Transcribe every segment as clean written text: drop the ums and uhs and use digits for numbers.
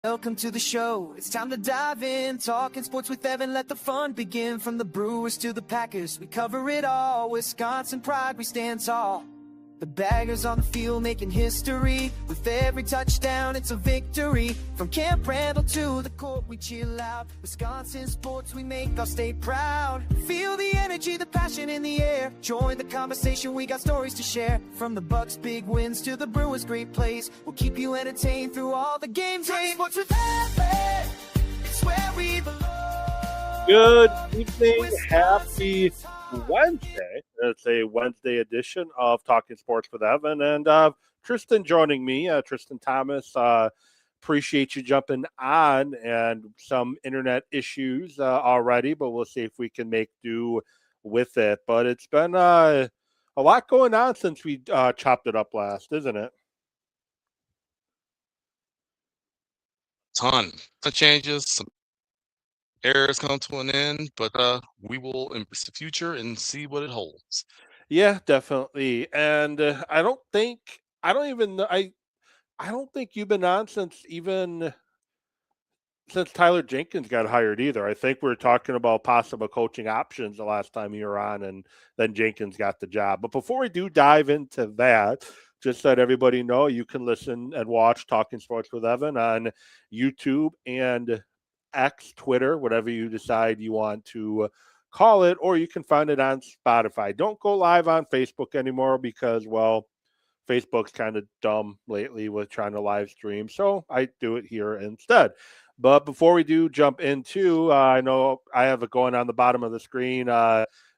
Welcome to the show. It's time to dive in. Talking sports with Evan. Let the fun begin. From the Brewers to the Packers, we cover it all. Wisconsin pride, we stand tall. The Baggers on the field making history. With every touchdown, it's a victory. From Camp Randall to the court, we chill out. Wisconsin sports, we make our state proud. Feel the energy, the passion in the air. Join the conversation, we got stories to share. From the Bucks' big wins to the Brewers' great plays, we'll keep you entertained through all the games. Hey, sports with Evan, it's where we belong. Good evening, happy Wednesday. It's a Wednesday edition of Talking Sports with Evan and Tristan joining me. Tristain Thomas, appreciate you jumping on, and some internet issues already, but we'll see if we can make do with it. But it's been a lot going on since we chopped it up last, isn't it? Ton of changes, some errors come to an end, but we will embrace the future and see what it holds. Yeah, definitely. And I don't think you've been on since Tyler Jenkins got hired either. I think we were talking about possible coaching options the last time you were on, and then Jenkins got the job. But before we do dive into that, just let everybody know you can listen and watch Talking Sports with Evan on YouTube and X, Twitter, whatever you decide you want to call it, or you can find it on Spotify. Don't go live on Facebook anymore because, well, Facebook's kind of dumb lately with trying to live stream. So I do it here instead. But before we do jump into, I know I have it going on the bottom of the screen,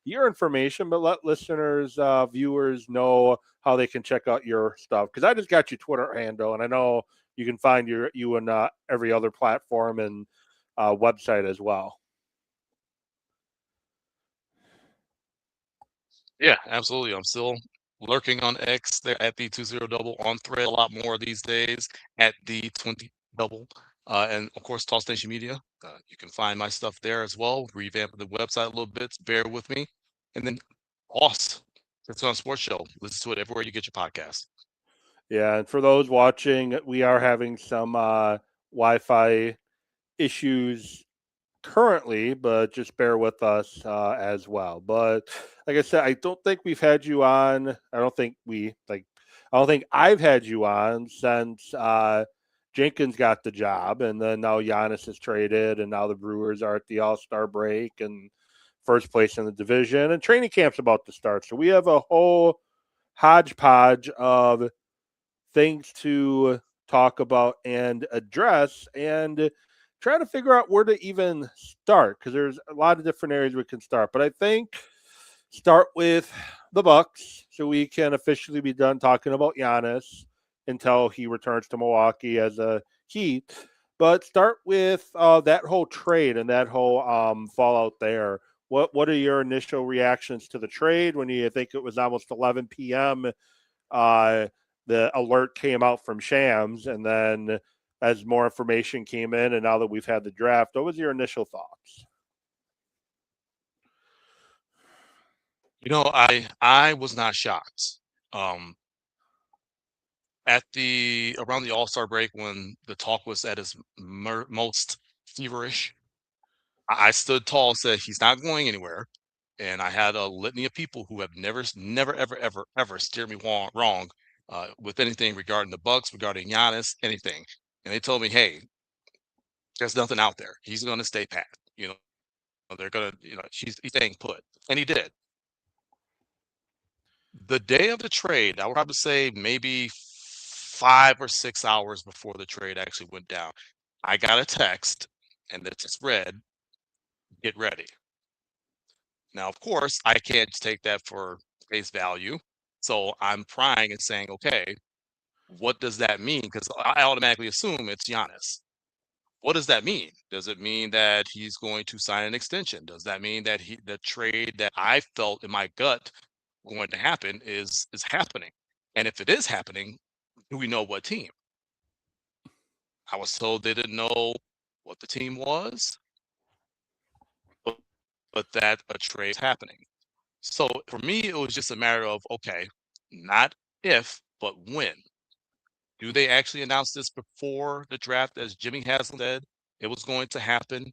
your information, but let listeners, viewers know how they can check out your stuff. Because I just got your Twitter handle, and I know you can find you on every other platform and website as well. Yeah, absolutely. I'm still lurking on X there at the 20 double, on Thread a lot more these days at the 20 double. And of course, Toss Station Media. You can find my stuff there as well. Revamping the website a little bit. Bear with me. And then Oss, it's on Sports Show. Listen to it everywhere you get your podcast. Yeah, and for those watching, we are having some Wi-Fi issues currently, but just bear with us as well. But like I said, I don't think we've had you on. I don't think I've had you on since Jenkins got the job, and then now Giannis is traded, and now the Brewers are at the All-Star break and first place in the division, and training camp's about to start. So we have a whole hodgepodge of things to talk about and address, and try to figure out where to even start, because there's a lot of different areas we can start. But I think start with the Bucks so we can officially be done talking about Giannis until he returns to Milwaukee as a Heat. But start with that whole trade and that whole fallout there. What are your initial reactions to the trade when you think it was almost 11 p.m.? The alert came out from Shams, and then as more information came in, and now that we've had the draft, what was your initial thoughts? You know, I was not shocked. Um, at the around the All-Star break when the talk was at its most feverish, I stood tall and said he's not going anywhere. And I had a litany of people who have never, ever steered me wrong with anything regarding the Bucks, regarding Giannis, anything. And they told me, hey, there's nothing out there. He's going to stay pat. You know, they're going to, he's staying put. And he did. The day of the trade, I would probably say maybe 5 or 6 hours before the trade actually went down, I got a text, and it just read, "Get ready." Now, of course, I can't take that for face value. So I'm prying and saying, okay, what does that mean? Because I automatically assume it's Giannis. What does that mean? Does it mean that he's going to sign an extension? Does that mean that the trade that I felt in my gut going to happen is happening? And if it is happening, do we know what team? I was told they didn't know what the team was, but that a trade is happening. So for me, it was just a matter of, okay, not if, but when. Do they actually announce this before the draft, as Jimmy Haslam said it was going to happen?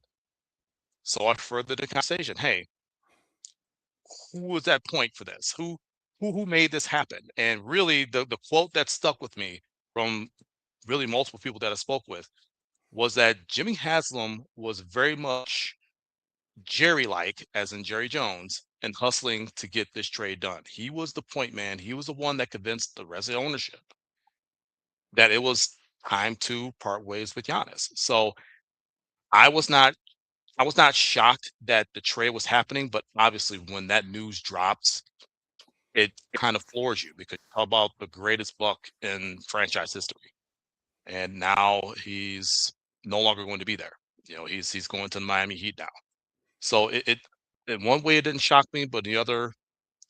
So I furthered the conversation. Hey, who was at point for this? Who made this happen? And really, the quote that stuck with me from really multiple people that I spoke with was that Jimmy Haslam was very much Jerry-like, as in Jerry Jones, and hustling to get this trade done. He was the point man. He was the one that convinced the rest of the ownership that it was time to part ways with Giannis. So I was not I was not shocked that the trade was happening, but obviously when that news drops, it kind of floors you because how about the greatest buck in franchise history? And now he's no longer going to be there. He's going to the Miami Heat now. So it in one way it didn't shock me, but the other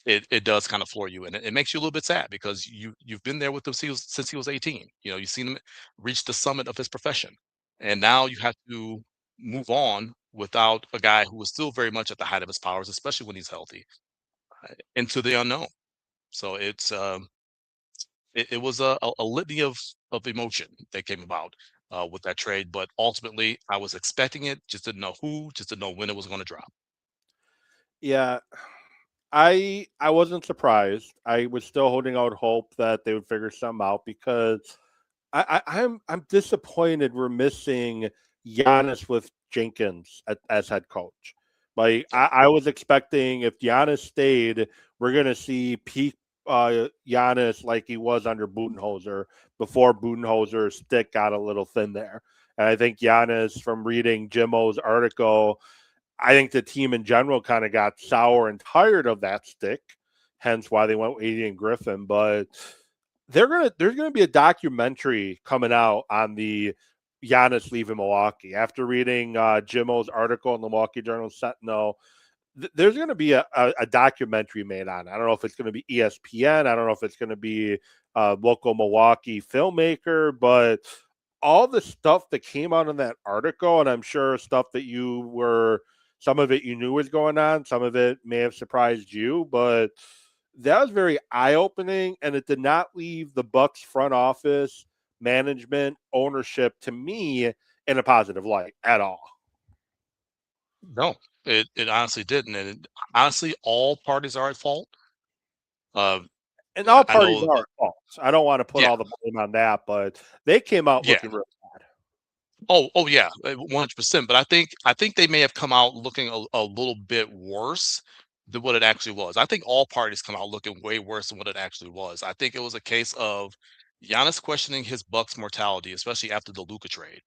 it does kind of floor you, and it makes you a little bit sad because you've been there with him since he was 18. You've seen him reach the summit of his profession, and now you have to move on without a guy who is still very much at the height of his powers, especially when he's healthy, into the unknown. So it was a litany of emotion that came about with that trade, but ultimately I was expecting it, just didn't know who, just didn't know when it was going to drop. Yeah, I wasn't surprised. I was still holding out hope that they would figure something out because I'm disappointed we're missing Giannis with Jenkins as head coach. Like Yeah. I was expecting if Giannis stayed, we're gonna see peak Giannis like he was under Budenholzer before Budenholzer's stick got a little thin there. And I think Giannis, from reading Jimmo's article, I think the team in general kind of got sour and tired of that stick, hence why they went with Adrian Griffin. But there's gonna be a documentary coming out on the Giannis leaving Milwaukee. After reading Jimmo's article in the Milwaukee Journal Sentinel, there's going to be a documentary made on it. I don't know if it's going to be ESPN. I don't know if it's going to be a local Milwaukee filmmaker, but all the stuff that came out in that article, and I'm sure stuff that some of it you knew was going on, some of it may have surprised you, but that was very eye-opening, and it did not leave the Bucks front office, management, ownership, to me, in a positive light at all. No, it honestly didn't, and honestly, all parties are at fault. Uh, And all I parties know, are at fault. I don't want to put yeah, all the blame on that, but they came out yeah. looking real bad. Oh, yeah, 100%. But I think they may have come out looking a little bit worse than what it actually was. I think all parties come out looking way worse than what it actually was. I think it was a case of Giannis questioning his Bucks mortality, especially after the Luka trade.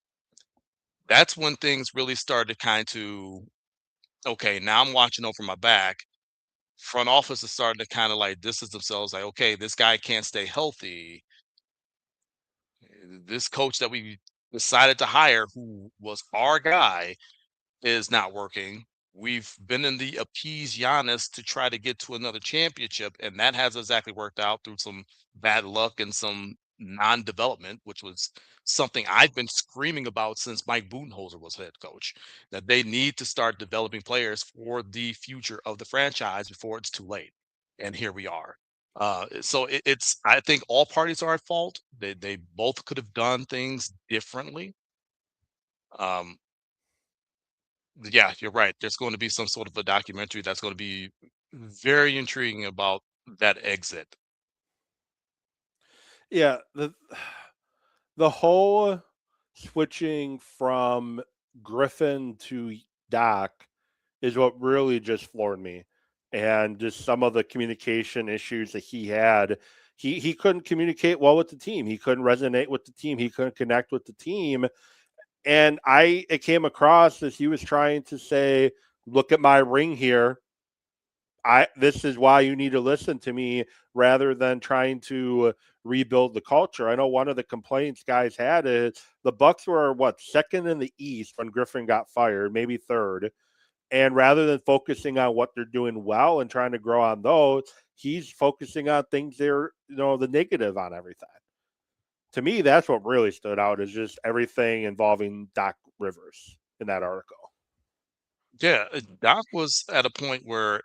That's when things really started kind to okay. Now I'm watching over my back. Front office is starting to kind of like distance themselves, like, okay, this guy can't stay healthy. This coach that we decided to hire, who was our guy, is not working. We've been in the appease Giannis to try to get to another championship, and that has exactly worked out through some bad luck and some non-development, which was something I've been screaming about since Mike Budenholzer was head coach. That they need to start developing players for the future of the franchise before it's too late. And here we are. So it's I think all parties are at fault. They both could have done things differently. Um, yeah, you're right. There's going to be some sort of a documentary that's going to be very intriguing about that exit. Yeah, the whole switching from Griffin to Doc is what really just floored me. And just some of the communication issues that he had. He couldn't communicate well with the team. He couldn't resonate with the team. He couldn't connect with the team. And it came across as he was trying to say, look at my ring here. This is why you need to listen to me, rather than trying to rebuild the culture. I know one of the complaints guys had is the Bucks were what, second in the East when Griffin got fired, maybe third. And rather than focusing on what they're doing well and trying to grow on those, he's focusing on things the negative on everything. To me, that's what really stood out, is just everything involving Doc Rivers in that article. Yeah, Doc was at a point where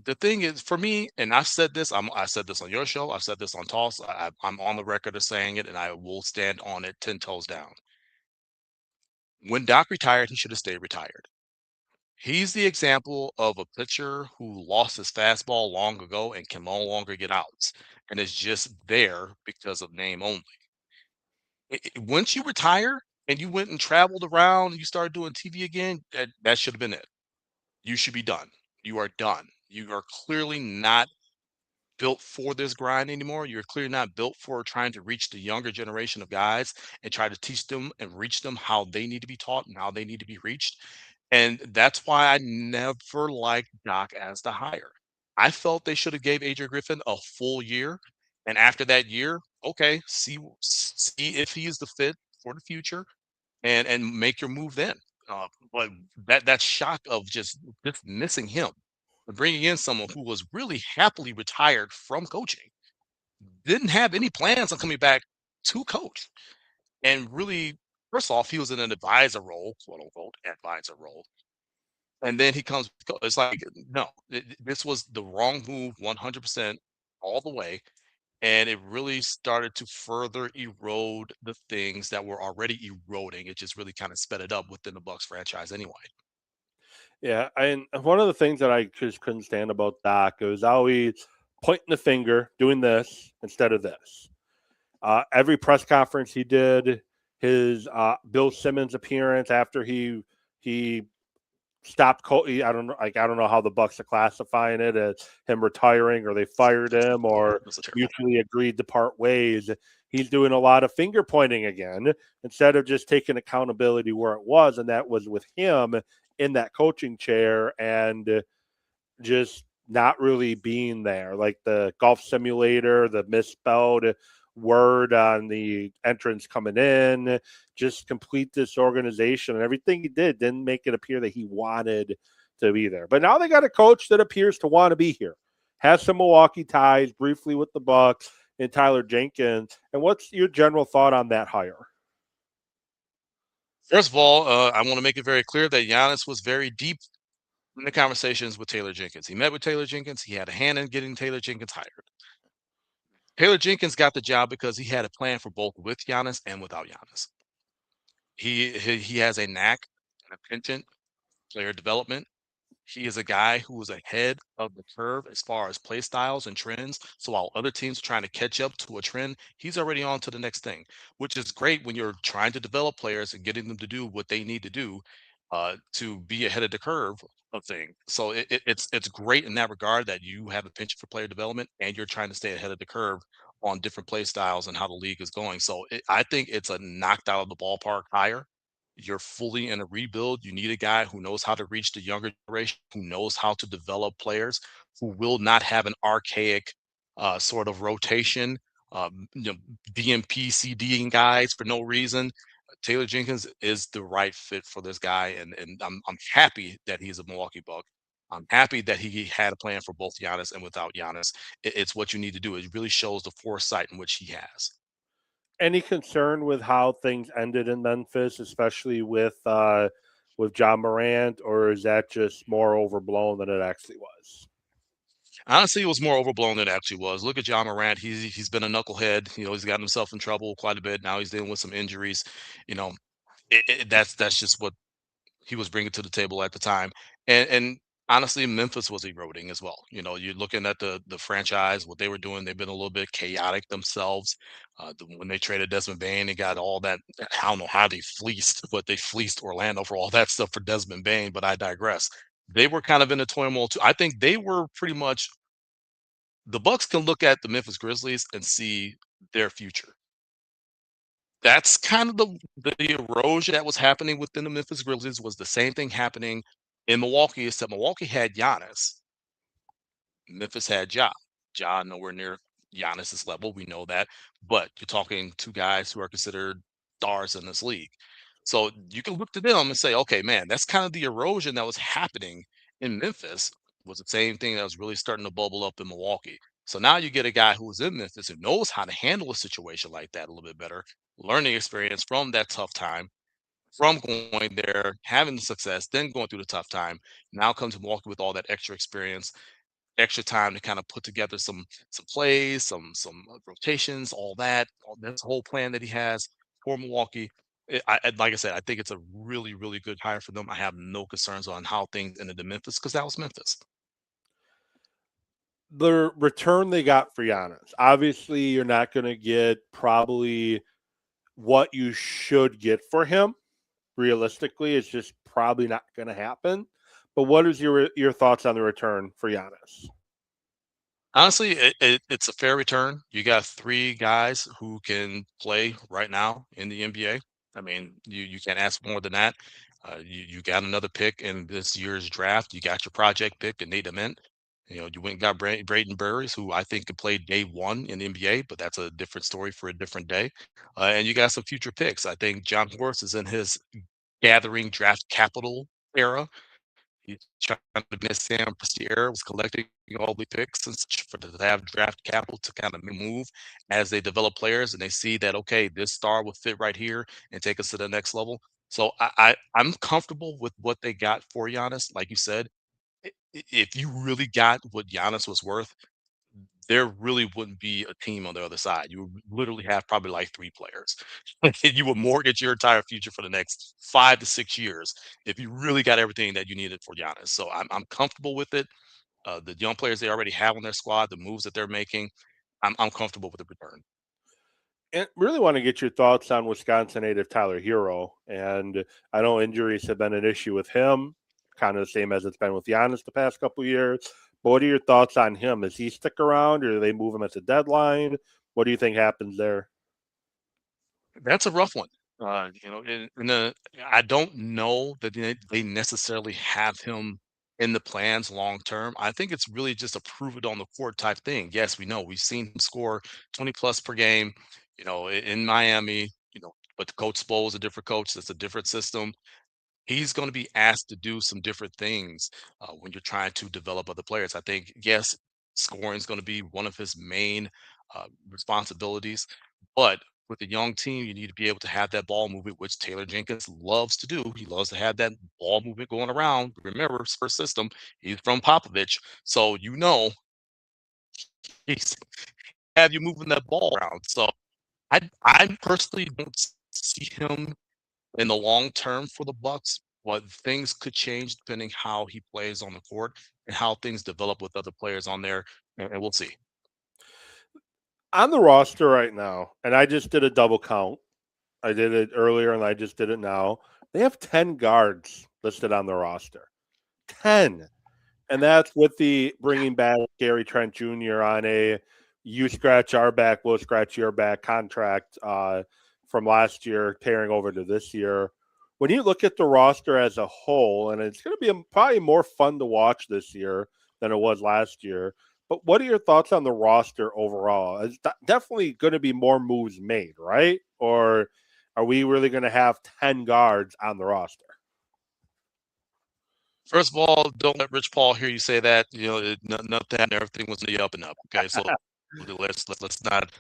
The thing is, for me, and I've said this, I said this on your show, I've said this on Toss, I'm on the record of saying it, and I will stand on it 10 toes down. When Doc retired, he should have stayed retired. He's the example of a pitcher who lost his fastball long ago and can no longer get outs, and is just there because of name only. Once you retire and you went and traveled around and you started doing TV again, that should have been it. You should be done. You are done. You are clearly not built for this grind anymore. You're clearly not built for trying to reach the younger generation of guys and try to teach them and reach them how they need to be taught and how they need to be reached. And that's why I never liked Doc as the hire. I felt they should have gave Adrian Griffin a full year, and after that year, okay, see if he is the fit for the future, and make your move then. But that shock of just missing him, and bringing in someone who was really happily retired from coaching, didn't have any plans on coming back to coach, and really, first off, he was in an advisor role, quote unquote, advisor role, and then he comes. It's like no, this was the wrong move, 100% all the way, and it really started to further erode the things that were already eroding. It just really kind of sped it up within the Bucks franchise anyway. Yeah, and one of the things that I just couldn't stand about Doc was always pointing the finger, doing this instead of this. Every press conference he did, his Bill Simmons appearance after he stopped. I don't know how the Bucks are classifying it as him retiring or they fired him or It was a terrible. mutually agreed to part ways. He's doing a lot of finger pointing again instead of just taking accountability where it was, and that was with him in that coaching chair and just not really being there. Like the golf simulator, the misspelled word on the entrance coming in, just complete disorganization. And everything he did didn't make it appear that he wanted to be there. But now they got a coach that appears to want to be here. Has some Milwaukee ties briefly with the Bucks and Tyler Jenkins. And what's your general thought on that hire? First of all, I want to make it very clear that Giannis was very deep in the conversations with Taylor Jenkins. He met with Taylor Jenkins. He had a hand in getting Taylor Jenkins hired. Taylor Jenkins got the job because he had a plan for both with Giannis and without Giannis. He has a knack and a penchant player development. He is a guy who is ahead of the curve as far as play styles and trends. So while other teams are trying to catch up to a trend, he's already on to the next thing, which is great when you're trying to develop players and getting them to do what they need to do to be ahead of the curve of things. So it's great in that regard that you have a penchant for player development and you're trying to stay ahead of the curve on different play styles and how the league is going. So I think it's a knocked out of the ballpark hire. You're fully in a rebuild. You need a guy who knows how to reach the younger generation, who knows how to develop players, who will not have an archaic sort of rotation, you know, DMP, CDing guys for no reason. Taylor Jenkins is the right fit for this guy, and I'm happy that he's a Milwaukee Buck. I'm happy that he had a plan for both Giannis and without Giannis. It's what you need to do. It really shows the foresight in which he has. Any concern with how things ended in Memphis, especially with John Morant, or is that just more overblown than it actually was? Honestly, it was more overblown than it actually was. Look at John Morant. He's been a knucklehead. You know, he's gotten himself in trouble quite a bit. Now he's dealing with some injuries. You know, that's just what he was bringing to the table at the time. And honestly, Memphis was eroding as well. You know, you're looking at the franchise, what they were doing. They've been a little bit chaotic themselves. When they traded Desmond Bain, they got all that. I don't know how they fleeced, but they fleeced Orlando for all that stuff for Desmond Bain. But I digress. They were kind of in a turmoil too. I think they were pretty much the Bucks can look at the Memphis Grizzlies and see their future. That's kind of the erosion that was happening within the Memphis Grizzlies was the same thing happening in Milwaukee, except Milwaukee had Giannis. Memphis had Ja. Ja nowhere near Giannis's level. We know that. But you're talking two guys who are considered stars in this league. So you can look to them and say, okay, man, that's kind of the erosion that was happening in Memphis was the same thing that was really starting to bubble up in Milwaukee. So now you get a guy who was in Memphis who knows how to handle a situation like that a little bit better, learning experience from that tough time, from going there, having the success, then going through the tough time. Now comes to Milwaukee with all that extra experience. extra time to kind of put together some plays, some rotations, all that. That's the whole plan that he has for Milwaukee. Like I said, I think it's a really, really good hire for them. I have no concerns on how things ended in Memphis because that was Memphis. The return they got for Giannis, obviously, you're not going to get probably what you should get for him. Realistically, it's just probably not going to happen. But what is your thoughts on the return for Giannis? Honestly, it's a fair return. You got three guys who can play right now in the NBA. I mean, you can't ask more than that. You got another pick in this year's draft. You got your project pick and Nate Dement. You went and got Braden Burris, who I think could play day one in the NBA, but that's a different story for a different day. And you got some future picks. I think John Horst is in his gathering draft capital era. He's trying to miss Sam Prestier was collecting all the picks and such for to have draft capital to kind of move as they develop players and they see that okay, this star will fit right here and take us to the next level. So I'm comfortable with what they got for Giannis. Like you said, if you really got what Giannis was worth, there really wouldn't be a team on the other side. You would literally have probably like three players. You would mortgage your entire future for the next 5 to 6 years if you really got everything that you needed for Giannis. So I'm comfortable with it. The young players they already have on their squad, the moves that they're making, I'm comfortable with the return. And really want to get your thoughts on Wisconsin native Tyler Hero. And I know injuries have been an issue with him, kind of the same as it's been with Giannis the past couple of years. But what are your thoughts on him? Does he stick around, or do they move him at the deadline? What do you think happens there? That's a rough one. I don't know that they necessarily have him in the plans long term. I think it's really just a prove it on the court type thing. Yes, we know we've seen him score 20 plus per game, in Miami, but the coach Spo is a different coach. That's a different system. He's going to be asked to do some different things when you're trying to develop other players. I think, yes, scoring is going to be one of his main responsibilities, but with a young team, you need to be able to have that ball movement, which Taylor Jenkins loves to do. He loves to have that ball movement going around. Remember, Spurs system, he's from Popovich, so he's have you moving that ball around. So I personally don't see him in the long term for the Bucks, but things could change depending how he plays on the court and how things develop with other players on there, and we'll see. On the roster right now, and I just did a double count. I did it earlier and I just did it now. They have 10 guards listed on the roster. 10. And that's with the bringing back Gary Trent Jr. on a you scratch our back, we'll scratch your back contract from last year, carrying over to this year. When you look at the roster as a whole, and it's going to be probably more fun to watch this year than it was last year. But what are your thoughts on the roster overall? It's definitely going to be more moves made, right? Or are we really going to have 10 guards on the roster? First of all, don't let Rich Paul hear you say that. Nothing, everything was on the up and up. Okay, so let's not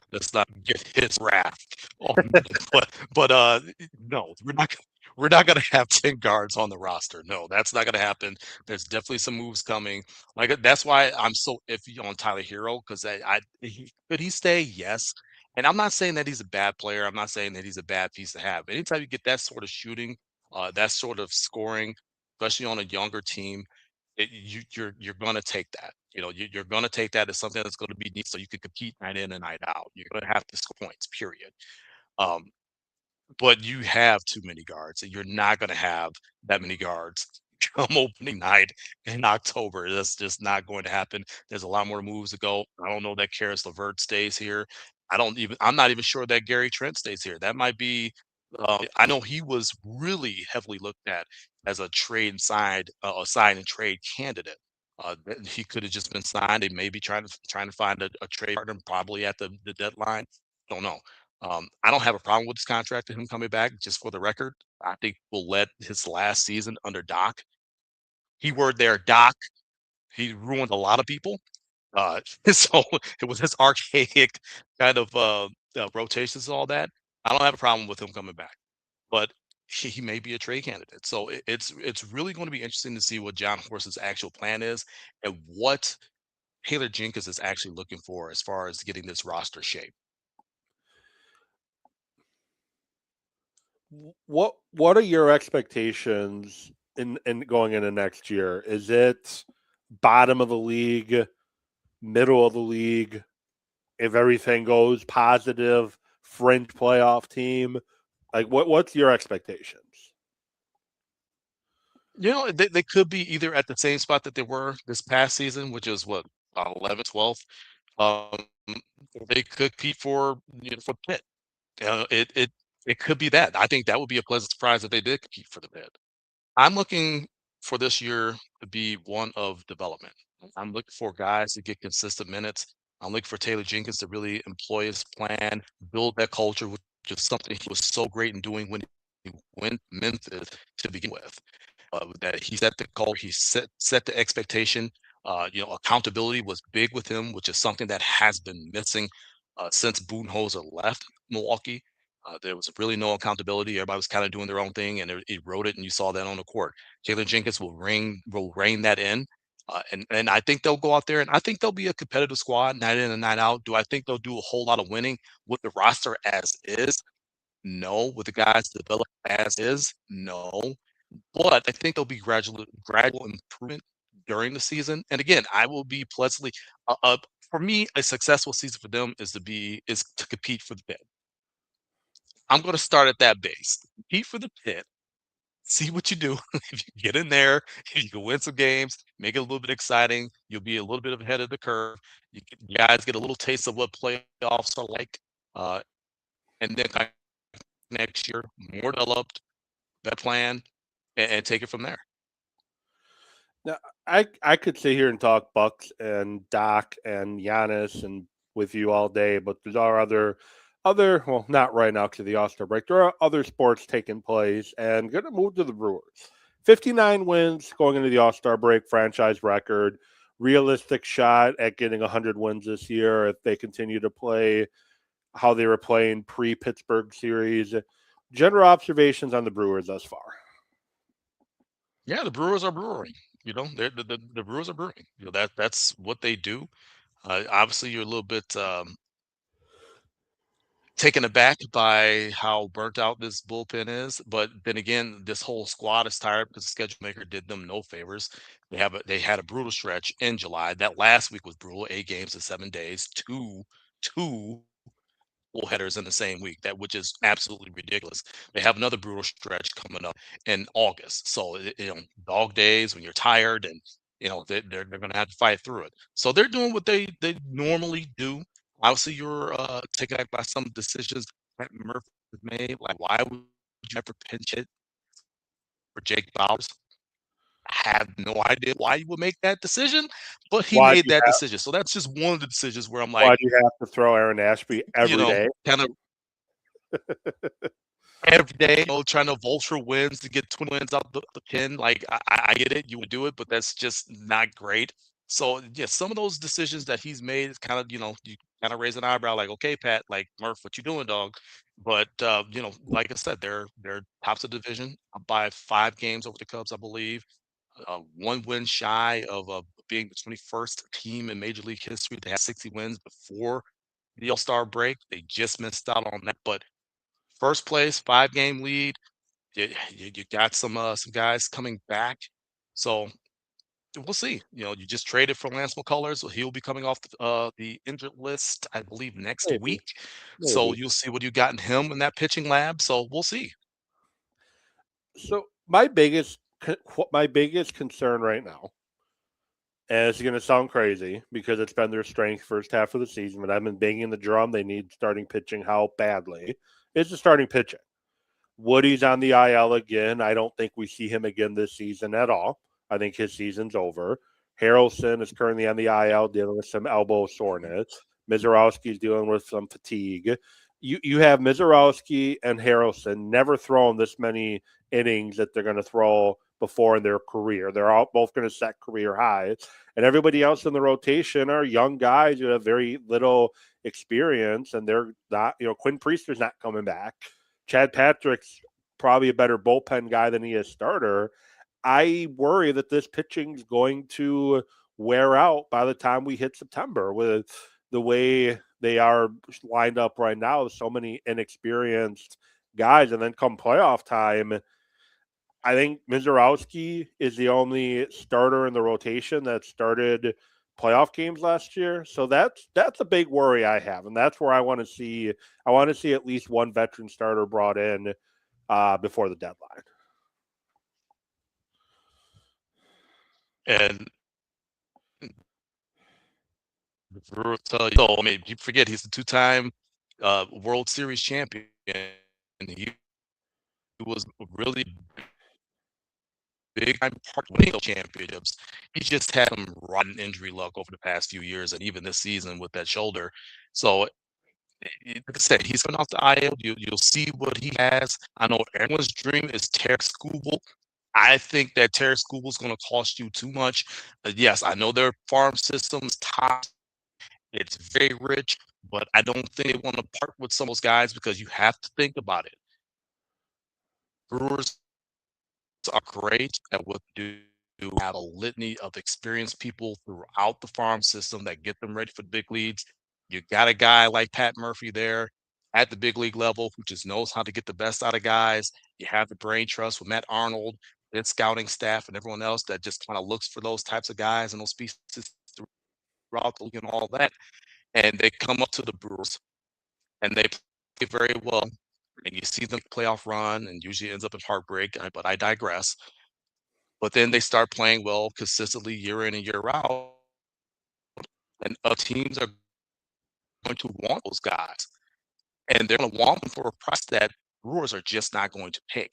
get his wrath. But no, we're not gonna have 10 guards on the roster. No, that's not gonna happen. There's definitely some moves coming. Like that's why I'm so iffy on Tyler Hero because could he stay? Yes. And I'm not saying that he's a bad player. I'm not saying that he's a bad piece to have. Anytime you get that sort of shooting, that sort of scoring, especially on a younger team, you're going to take that. You're going to take that as something that's going to be neat, so you can compete night in and night out. You're going to have to score points. Period. Um, but you have too many guards, and you're not going to have that many guards come opening night in October. That's just not going to happen. There's a lot more moves to go. I don't know that Karis LeVert stays here. I'm not even sure that Gary Trent stays here. That might be. I know he was really heavily looked at as a a sign and trade candidate. That he could have just been signed. They may be trying to find a trade partner probably at the deadline. Don't know. I don't have a problem with this contract and him coming back. Just for the record, I think we'll let his last season under Doc. Keyword there, Doc. He ruined a lot of people. So it was his archaic kind of rotations and all that. I don't have a problem with him coming back, but he may be a trade candidate. So it's really going to be interesting to see what John Horse's actual plan is and what Taylor Jenkins is actually looking for as far as getting this roster shape. What are your expectations in going into next year? Is it bottom of the league, middle of the league, if everything goes positive, fringe playoff team? Like what's your expectations? They could be either at the same spot that they were this past season, which is what, 11th, 12th. Um, they could compete for Pitt. It could be that. I think that would be a pleasant surprise if they did compete for the bid. I'm looking for this year to be one of development. I'm looking for guys to get consistent minutes. I'm looking for Taylor Jenkins to really employ his plan, build that culture, which is something he was so great in doing when he went to Memphis to begin with. That he set the goal, he set the expectation. Accountability was big with him, which is something that has been missing since Budenholzer left Milwaukee. There was really no accountability. Everybody was kind of doing their own thing, and it eroded, and you saw that on the court. Taylor Jenkins will rein that in, and I think they'll go out there, and I think they'll be a competitive squad night in and night out. Do I think they'll do a whole lot of winning with the roster as is? No. With the guys developed as is? No. But I think there'll be gradual improvement during the season. And again, I will be pleasantly for me, a successful season for them is to compete for the pit. I'm going to start at that base. Compete for the pit. See what you do. If you get in there, if you can win some games, make it a little bit exciting. You'll be a little bit ahead of the curve. You guys get a little taste of what playoffs are like, uh, and then next year, more developed, better plan, and take it from there. Now, I could sit here and talk Bucks and Doc and Giannis and with you all day, but there are other well, not right now because of the All-Star break. There are other sports taking place, and going to move to the Brewers. 59 wins going into the All-Star break, franchise record. Realistic shot at getting 100 wins this year if they continue to play how they were playing pre-Pittsburgh series. General observations on the Brewers thus far. Yeah, the Brewers are brewing. The Brewers are brewing. That's what they do. Obviously, you're a little bit taken aback by how burnt out this bullpen is, but then again, this whole squad is tired because the schedule maker did them no favors. They had a brutal stretch in July. That last week was brutal. 8 games in 7 days. Two full headers in the same week, that which is absolutely ridiculous. They have another brutal stretch coming up in August. So dog days when you're tired, and they're going to have to fight through it. So they're doing what they normally do. Obviously, you're taken back by some decisions that Murphy has made. Like, why would you ever pinch it for Jake Bowers? I have no idea why you would make that decision, but he Why do made you that have decision. So that's just one of the decisions where I'm why like, do you have to throw Aaron Ashby every day? kind of every day, trying to vulture wins to get 20 wins out the pin. Like, I get it, you would do it, but that's just not great. So yeah, some of those decisions that he's made is kind of, you kind of raise an eyebrow, like, okay, Pat, like, Murph, what you doing, dog? But like I said, they're tops of the division by 5 games over the Cubs, I believe. One win shy of being the 21st team in Major League history to have 60 wins before the All-Star break. They just missed out on that, but first place, 5-game lead. You got some guys coming back, so we'll see. You just traded for Lance McCullers, so he'll be coming off the injured list, I believe, next Maybe, week. So maybe. you'll see what you got in him in that pitching lab. So we'll see. So my biggest concern right now, and it's going to sound crazy because it's been their strength first half of the season, but I've been banging the drum. They need starting pitching help badly. It's the starting pitching. Woody's on the IL again. I don't think we see him again this season at all. I think his season's over. Harrelson is currently on the IL dealing with some elbow soreness. Mizorowski's dealing with some fatigue. You have Mizorowski and Harrelson never thrown this many innings that they're going to throw before in their career. They're all both going to set career highs. And everybody else in the rotation are young guys who have very little experience, and they're not, Quinn Priester's not coming back. Chad Patrick's probably a better bullpen guy than he is starter. I worry that this pitching is going to wear out by the time we hit September with the way they are lined up right now. So many inexperienced guys, and then come playoff time, I think Mizorowski is the only starter in the rotation that started playoff games last year. So that's a big worry I have, and that's where I want to see. I want to see at least one veteran starter brought in before the deadline. And the Brewers tell you, so, I mean, you forget he's the two-time World Series champion, and he was really big time part of winning those championships. He just had some rotten injury luck over the past few years, and even this season with that shoulder. So, like I said, he's coming off the IL. You'll see what he has. I know everyone's dream is Tarek Skubal. I think that Tarek Skubal is going to cost you too much. Yes, I know their farm system's top. It's very rich, but I don't think they want to part with some of those guys because you have to think about it. Brewers are great at what they do. Have a litany of experienced people throughout the farm system that get them ready for the big leagues. You got a guy like Pat Murphy there at the big league level who just knows how to get the best out of guys. You have the brain trust with Matt Arnold, his scouting staff, and everyone else that just kind of looks for those types of guys and those pieces throughout the league and all that. And they come up to the Brewers and they play very well. And you see them playoff run and usually ends up in heartbreak. But I digress. But then they start playing well consistently year in and year out, and teams are going to want those guys, and they're going to want them for a price that Brewers are just not going to pay.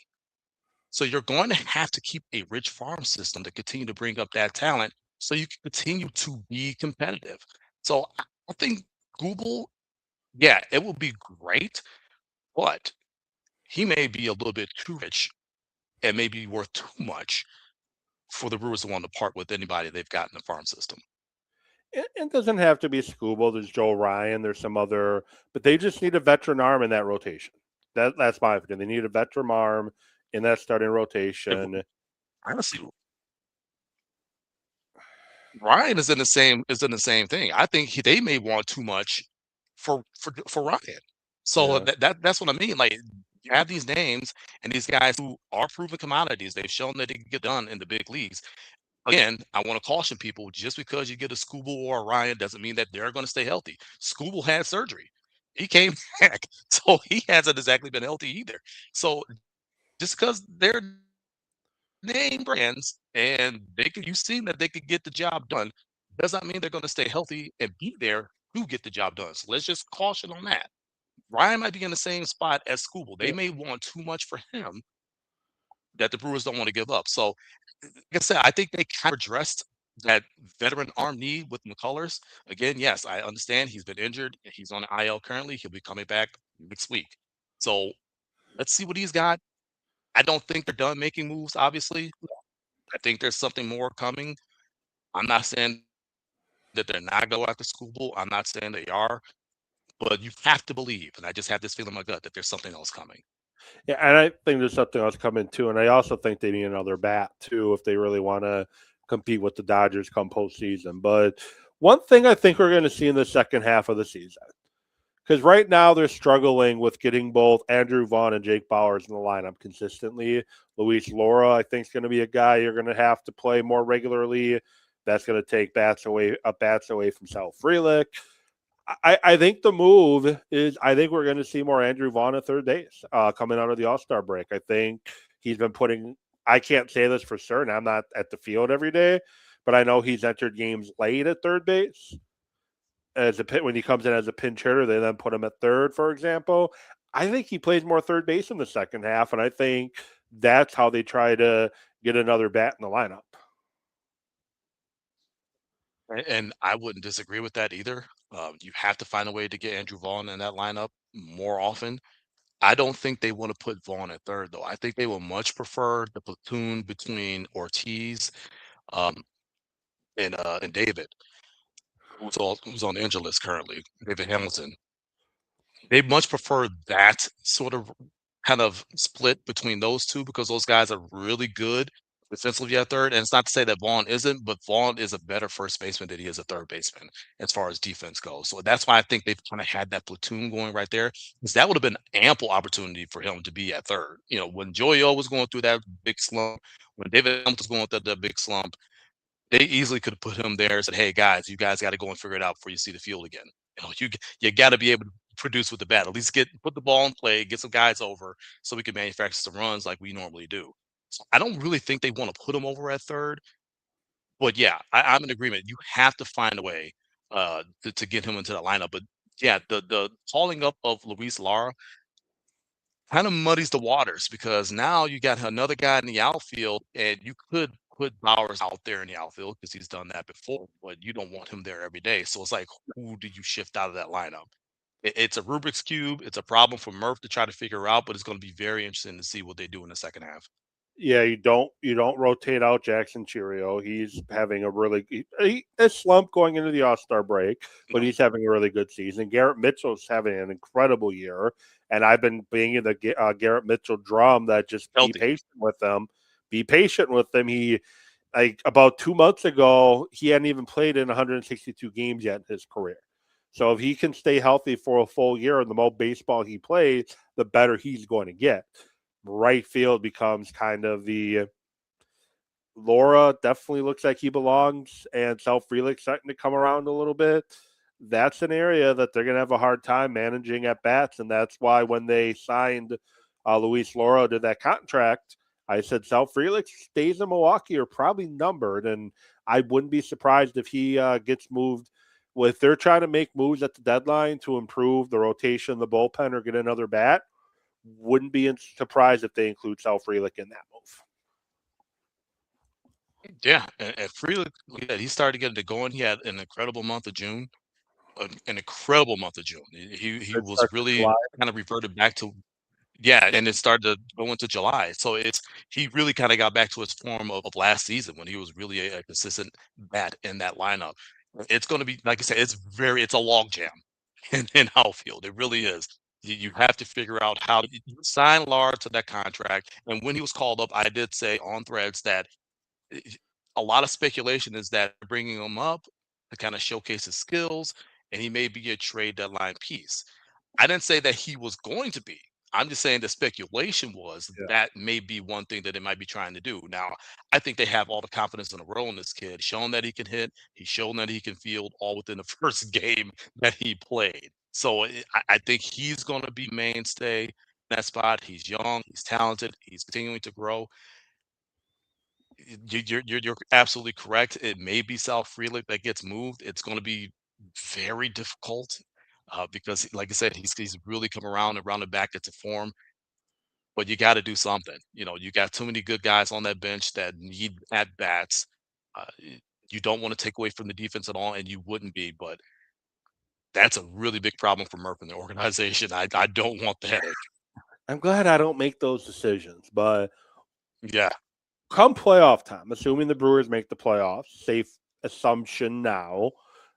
So you're going to have to keep a rich farm system to continue to bring up that talent, so you can continue to be competitive. So I think Google, yeah, it will be great, but he may be a little bit too rich and maybe worth too much for the Brewers to want to part with anybody they've got in the farm system. It doesn't have to be Scooble. There's Joe Ryan. There's some other, but they just need a veteran arm in that rotation. That's my opinion. They need a veteran arm in that starting rotation. Honestly, Ryan is in the same thing. I think they may want too much for Ryan. So Yeah. that's what I mean. Like you have these names and these guys who are proven commodities. They've shown that they can get done in the big leagues. Again, I want to caution people: just because you get a Scooble or a Ryan doesn't mean that they're going to stay healthy. Scooble had surgery. He came back, so he hasn't exactly been healthy either. So just because they're name brands and you've seen that they could get the job done, does not mean they're going to stay healthy and be there to get the job done. So let's just caution on that. Ryan might be in the same spot as Scooble. They Yeah. may want too much for him that the Brewers don't want to give up. So, like I said, I think they kind of addressed that veteran arm need with McCullers. Again, yes, I understand he's been injured. He's on the IL currently. He'll be coming back next week. So let's see what he's got. I don't think they're done making moves, obviously. I think there's something more coming. I'm not saying that they're not go after Scooble. I'm not saying they are, but you have to believe, and I just have this feeling in my gut that there's something else coming. Yeah, and I think there's something else coming too. And I also think they need another bat too if they really want to compete with the Dodgers come postseason. But one thing I think we're going to see in the second half of the season, because right now they're struggling with getting both Andrew Vaughn and Jake Bauers in the lineup consistently. Luis Laura, I think, is going to be a guy you're going to have to play more regularly. That's going to take bats away from Sal Frelick. I think the move is I think we're going to see more Andrew Vaughn at third base coming out of the All-Star break. I think he's been putting – I can't say this for certain. I'm not at the field every day, but I know he's entered games late at third base. When he comes in as a pinch hitter, they then put him at third, for example. I think he plays more third base in the second half, and I think that's how they try to get another bat in the lineup. And I wouldn't disagree with that either. You have to find a way to get Andrew Vaughn in that lineup more often. I don't think they want to put Vaughn at third, though. I think they will much prefer the platoon between Ortiz um, and David, who's on the injured list currently, David Hamilton. They much prefer that sort of kind of split between those two because those guys are really good defensively at third. And it's not to say that Vaughn isn't, but Vaughn is a better first baseman than he is a third baseman as far as defense goes. So that's why I think they've kind of had that platoon going right there, because that would have been ample opportunity for him to be at third. When Joey O was going through that big slump, when David Helms was going through that big slump, they easily could have put him there and said, "Hey guys, you guys got to go and figure it out before you see the field again. You got to be able to produce with the bat. At least put the ball in play, get some guys over, so we can manufacture some runs like we normally do." So I don't really think they want to put him over at third, but yeah, I'm in agreement. You have to find a way to get him into the lineup. But yeah, the calling up of Luis Lara kind of muddies the waters, because now you got another guy in the outfield, and you could put Bowers out there in the outfield because he's done that before, but you don't want him there every day. So it's like, who do you shift out of that lineup? It's a Rubik's cube. It's a problem for Murph to try to figure out, but it's going to be very interesting to see what they do in the second half. Yeah, you don't rotate out Jackson Cheerio. He's having a really a slump going into the All-Star break, but No, he's having a really good season. Garrett Mitchell's having an incredible year, and I've been banging the Garrett Mitchell drum that just be healthy. patient with him. Be patient with him. He like about 2 months ago, he hadn't even played in 162 games yet in his career. So if he can stay healthy for a full year, and the more baseball he plays, the better he's going to get. Right field becomes kind of the Laura definitely looks like he belongs, and Self Frelick's starting to come around a little bit. That's an area that they're going to have a hard time managing at bats, and that's why when they signed Luis Laura to that contract, I said Self Frelick's stays in Milwaukee are probably numbered, and I wouldn't be surprised if he gets moved. If they're trying to make moves at the deadline to improve the rotation, the bullpen, or get another bat, wouldn't be surprised if they include Self Frelick in that move. Yeah, and Freeland, yeah, he started getting it going. He had an incredible month of June, an incredible month of June. He Good was start to really July. kind of reverted back to. Yeah, and it started to go into July. So he really kind of got back to his form of last season when he was really a consistent bat in that lineup. It's going to be, like I said, it's a log jam in outfield. It really is. You have to figure out how to you sign Lars to that contract. And when he was called up, I did say on Threads that eh, a lot of speculation is that bringing him up to kind of showcase his skills, and he may be a trade deadline piece. I didn't say that he was going to be. I'm just saying the speculation was Yeah. that may be one thing that they might be trying to do. Now, I think they have all the confidence in the world in this kid. Shown that he can hit, he's shown that he can field all within the first game that he played. So I think he's going to be mainstay in that spot. He's young, he's talented, he's continuing to grow. You're absolutely correct. It may be South Freelick that gets moved. It's going to be very difficult because, like I said, he's really come around and rounded back into form. But you got to do something. You got too many good guys on that bench that need at bats. You don't want to take away from the defense at all, and you wouldn't be. But that's a really big problem for Murph and the organization. I don't want the headache. I'm glad I don't make those decisions, but Yeah, come playoff time, assuming the Brewers make the playoffs, safe assumption now.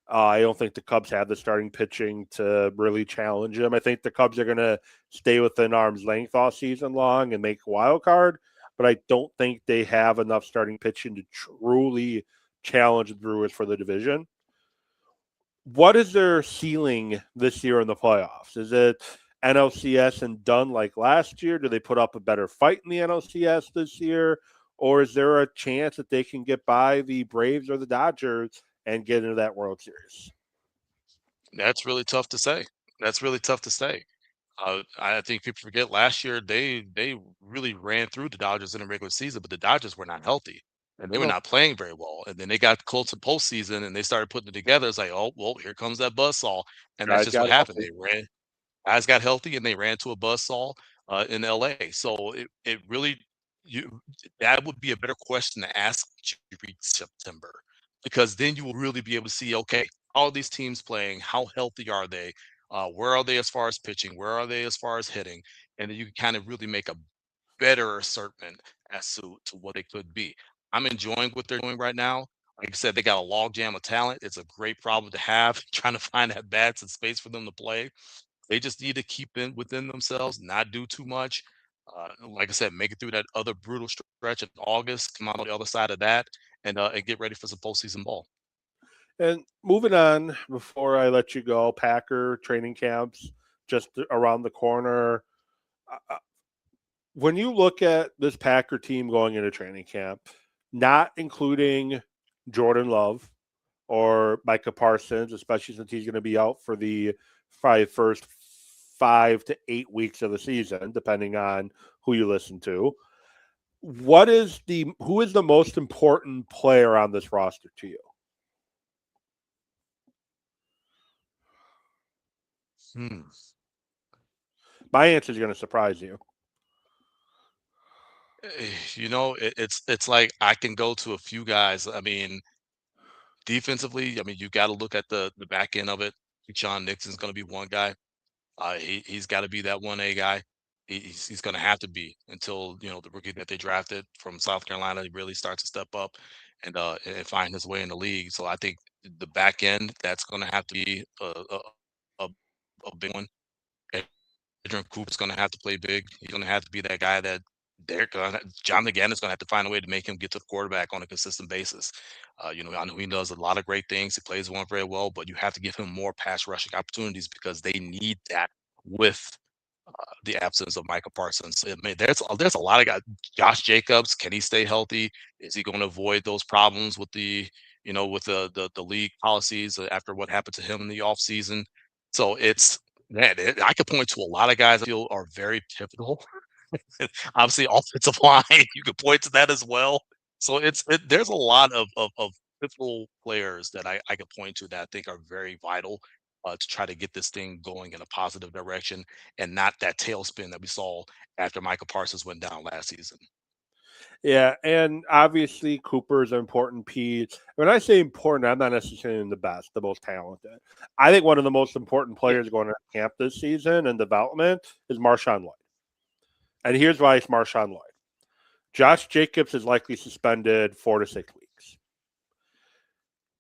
I don't think the Cubs have the starting pitching to really challenge them. I think the Cubs are going to stay within arm's length all season long and make a wild card, but I don't think they have enough starting pitching to truly challenge the Brewers for the division. What is their ceiling this year in the playoffs? Is it NLCS and done like last year? Do they put up a better fight in the NLCS this year? Or is there a chance that they can get by the Braves or the Dodgers and get into that World Series? that's really tough to say. That's really tough to say. I think people forget last year they really ran through the Dodgers in the regular season, but the Dodgers were not healthy and they were No, not playing very well. And then they got close to postseason and they started putting it together. It's like, oh well, here comes that buzzsaw, and that's guys just got what happened. healthy. They ran, guys got healthy, and they ran to a buzzsaw in LA. So it really you that would be a better question to ask once you reach September, because then you will really be able to see, okay, how are these teams playing? How healthy are they? Where are they as far as pitching? Where are they as far as hitting? And then you can kind of really make a better assertion as to what they could be. I'm enjoying what they're doing right now. Like I said, they got a logjam of talent. It's a great problem to have, trying to find at bats and space for them to play. They just need to keep in within themselves, not do too much. Like I said, make it through that other brutal stretch in August, come out on the other side of that, and get ready for some postseason ball. And moving on, before I let you go, Packer training camps just around the corner. Uh, When you look at this Packer team going into training camp, not including Jordan Love or Micah Parsons, especially since he's going to be out for the probably first 5 to 8 weeks of the season, depending on who you listen to. Who is the most important player on this roster to you? Hmm. My answer is going to surprise you. It's like I can go to a few guys. I mean, defensively, I mean, you got to look at the back end of it. John Nixon's going to be one guy. He's got to be that 1A guy. He's going to have to be until the rookie that they drafted from South Carolina really starts to step up and find his way in the league. So I think the back end that's going to have to be a, a big one. Adrian Cooper's going to have to play big. He's going to have to be that guy that John McGann is going to have to find a way to make him get to the quarterback on a consistent basis. I know he does a lot of great things. He plays one very well, but you have to give him more pass rushing opportunities because they need that with the absence of Michael Parsons. I mean, there's a lot of guys. Josh Jacobs, can he stay healthy? Is he going to avoid those problems with the league policies after what happened to him in the offseason? So it's man, I could point to a lot of guys I feel are very pivotal. Obviously, offensive line, you could point to that as well. So there's a lot of pivotal players that I could point to that I think are very vital to try to get this thing going in a positive direction and not that tailspin that we saw after Michael Parsons went down last season. Yeah, and obviously Cooper is an important piece. When I say important, I'm not necessarily the best, the most talented. I think one of the most important Yeah. players going to camp this season and development is Marshawn Lloyd. And here's why it's Marshawn Lloyd. Josh Jacobs is likely suspended 4 to 6 weeks.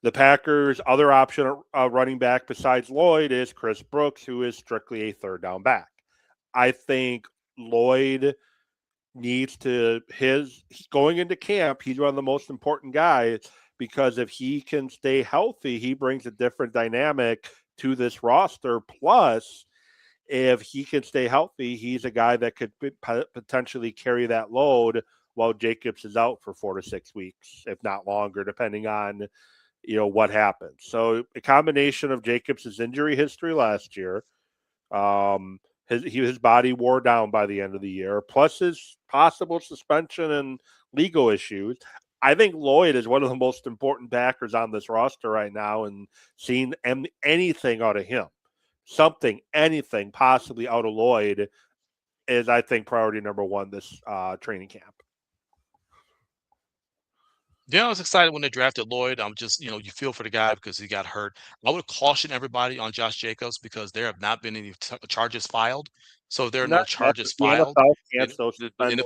The Packers' other option running back besides Lloyd is Chris Brooks, who is strictly a third down back. I think Lloyd needs to going into camp, he's one of the most important guys because if he can stay healthy, he brings a different dynamic to this roster. Plus, if he can stay healthy, he's a guy that could potentially carry that load while Jacobs is out for 4 to 6 weeks, if not longer, depending on what happens. So a combination of Jacobs' injury history last year, his body wore down by the end of the year, plus his possible suspension and legal issues. I think Lloyd is one of the most important backers on this roster right now, and seeing anything out of him, anything possibly out of Lloyd is, I think, priority number one this training camp. Yeah, I was excited when they drafted Lloyd. I'm just, you feel for the guy because he got hurt. I would caution everybody on Josh Jacobs because there have not been any charges filed. So if there are Not no yet, charges the filed, NFL the, can't so the suspend.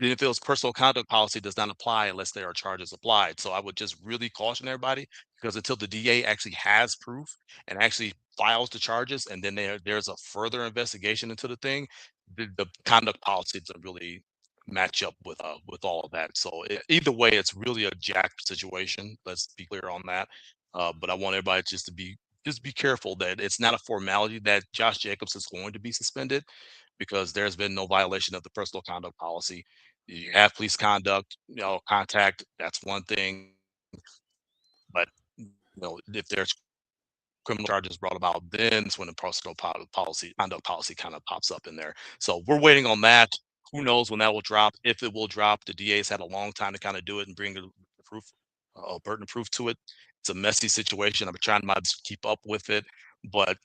NFL's personal conduct policy does not apply unless there are charges applied. So I would just really caution everybody because until the DA actually has proof and actually files the charges, and then there's a further investigation into the thing, the conduct policy doesn't really match up with all of that. So either way, it's really a jacked situation. Let's be clear on that. But I want everybody just be careful that it's not a formality that Josh Jacobs is going to be suspended because there's been no violation of the personal conduct policy. You have police conduct, contact, that's one thing. But if there's criminal charges brought about, then it's when the personal conduct policy kind of pops up in there. So we're waiting on that. Who knows when that will drop? If it will drop, the DA's had a long time to kind of do it and bring the proof, burden of proof to it. It's a messy situation. I'm trying my best to keep up with it, but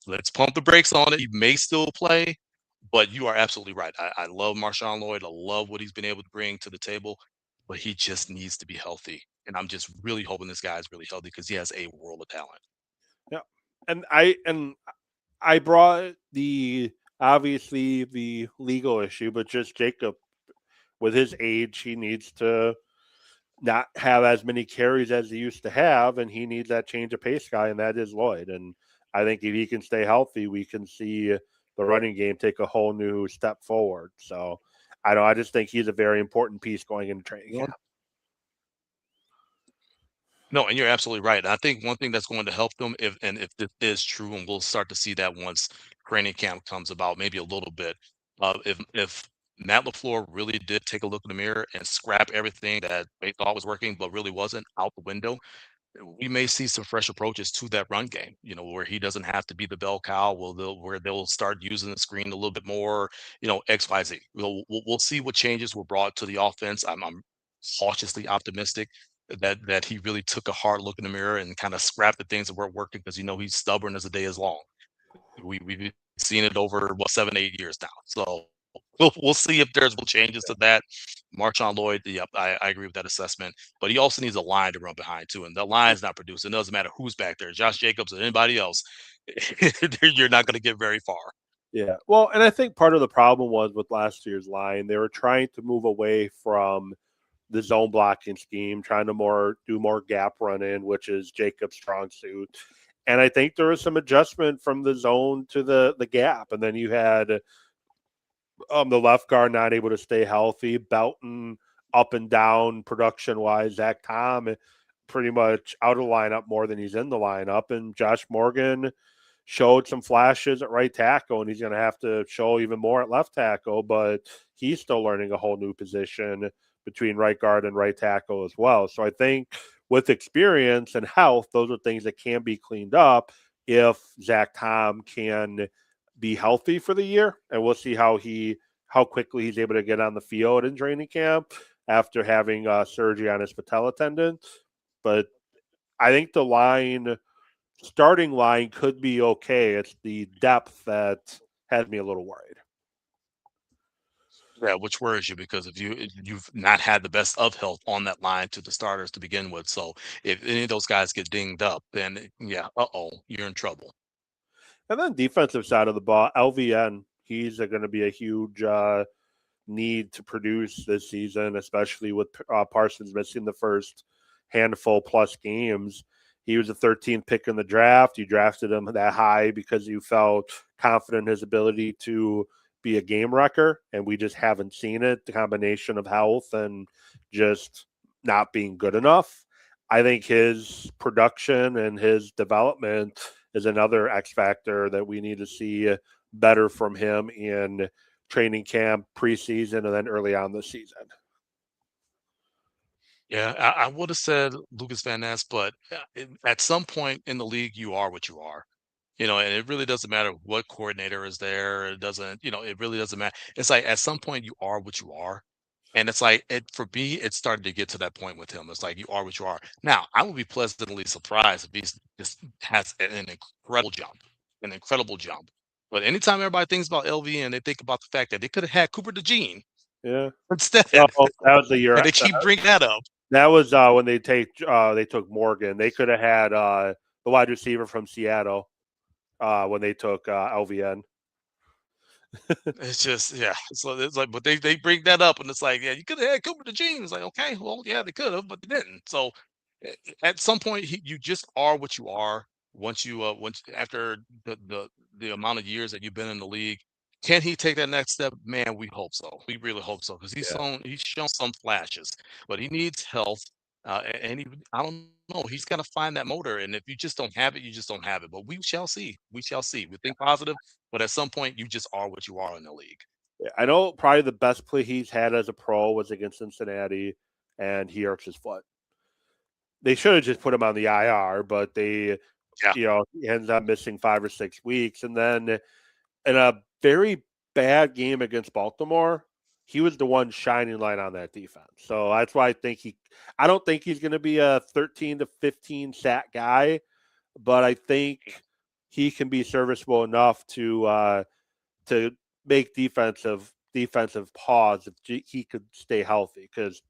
let's pump the brakes on it. He may still play, but you are absolutely right. I love Marshawn Lloyd. I love what he's been able to bring to the table, but he just needs to be healthy. And I'm just really hoping this guy is really healthy because he has a world of talent. Yeah, and I brought obviously the legal issue, but just Jacob with his age, he needs to not have as many carries as he used to have, and he needs that change of pace guy, and that is Lloyd. And I think if he can stay healthy, we can see the running game take a whole new step forward. So I just think he's a very important piece going into training camp. No, and you're absolutely right. I think one thing that's going to help them, if this is true, and we'll start to see that once training camp comes about, maybe a little bit. If Matt LaFleur really did take a look in the mirror and scrap everything that they thought was working, but really wasn't, out the window, we may see some fresh approaches to that run game, where he doesn't have to be the bell cow, where they'll start using the screen a little bit more, XYZ. We'll see what changes were brought to the offense. I'm cautiously optimistic that he really took a hard look in the mirror and kind of scrapped the things that weren't working, because he's stubborn as the day is long. We've seen it over 7-8 years now. So we'll see if there's changes to that. Marshawn Lloyd, yep, I agree with that assessment. But he also needs a line to run behind too, and the line's not producing. It doesn't matter who's back there, Josh Jacobs or anybody else. You're not going to get very far. Yeah, well, and I think part of the problem was with last year's line, they were trying to move away from the zone blocking scheme, trying to do more gap running, which is Jacob's strong suit. And I think there was some adjustment from the zone to the gap. And then you had the left guard not able to stay healthy, Belton up and down production-wise, Zach Tom pretty much out of the lineup more than he's in the lineup, and Josh Morgan showed some flashes at right tackle, and he's going to have to show even more at left tackle, but he's still learning a whole new position between right guard and right tackle as well. So I think with experience and health, those are things that can be cleaned up if Zach Tom can be healthy for the year, and we'll see how quickly he's able to get on the field in training camp after having surgery on his patella tendon. But I think the starting line could be okay. It's the depth that has me a little worried. Yeah, which worries you, because if you've not had the best of health on that line to the starters to begin with. So if any of those guys get dinged up, then yeah, you're in trouble. And then defensive side of the ball, LVN, he's going to be a huge need to produce this season, especially with Parsons missing the first handful plus games. He was the 13th pick in the draft. You drafted him that high because you felt confident in his ability to be a game wrecker, and we just haven't seen it. The combination of health and just not being good enough. I think his production and his development is another X factor that we need to see better from him in training camp, preseason, and then early on this season. Yeah, I would have said Lucas Van Ness, but at some point in the league, you are what you are. And it really doesn't matter what coordinator is there. It doesn't, it really doesn't matter. It's like at some point you are what you are. And it's like, for me, it started to get to that point with him. It's like, you are what you are. Now, I would be pleasantly surprised if he just has an incredible jump. But anytime everybody thinks about LV, and they think about the fact that they could have had Cooper DeJean instead, that was the year. and they keep bringing that up. That was when they took Morgan. They could have had the wide receiver from Seattle when they took LVN. It's just, yeah. So it's like, but they bring that up, and it's like, yeah, you could have had Cooper DeJean. It's like, okay, well, yeah, they could have, but they didn't. So at some point, you just are what you are. Once after the amount of years that you've been in the league, can he take that next step? Man, we hope so. We really hope so, because he's shown some flashes, but he needs health. And I don't know, he's got to find that motor. And if you just don't have it, you just don't have it. But we shall see. We shall see. We think positive, but at some point, you just are what you are in the league. I know probably the best play he's had as a pro was against Cincinnati, and he hurts his foot. They should have just put him on the IR, but he ends up missing 5 or 6 weeks. And then in a very bad game against Baltimore, he was the one shining light on that defense. So that's why I don't think he's going to be a 13 to 15 sack guy, but I think he can be serviceable enough to make defensive pause if he could stay healthy. Because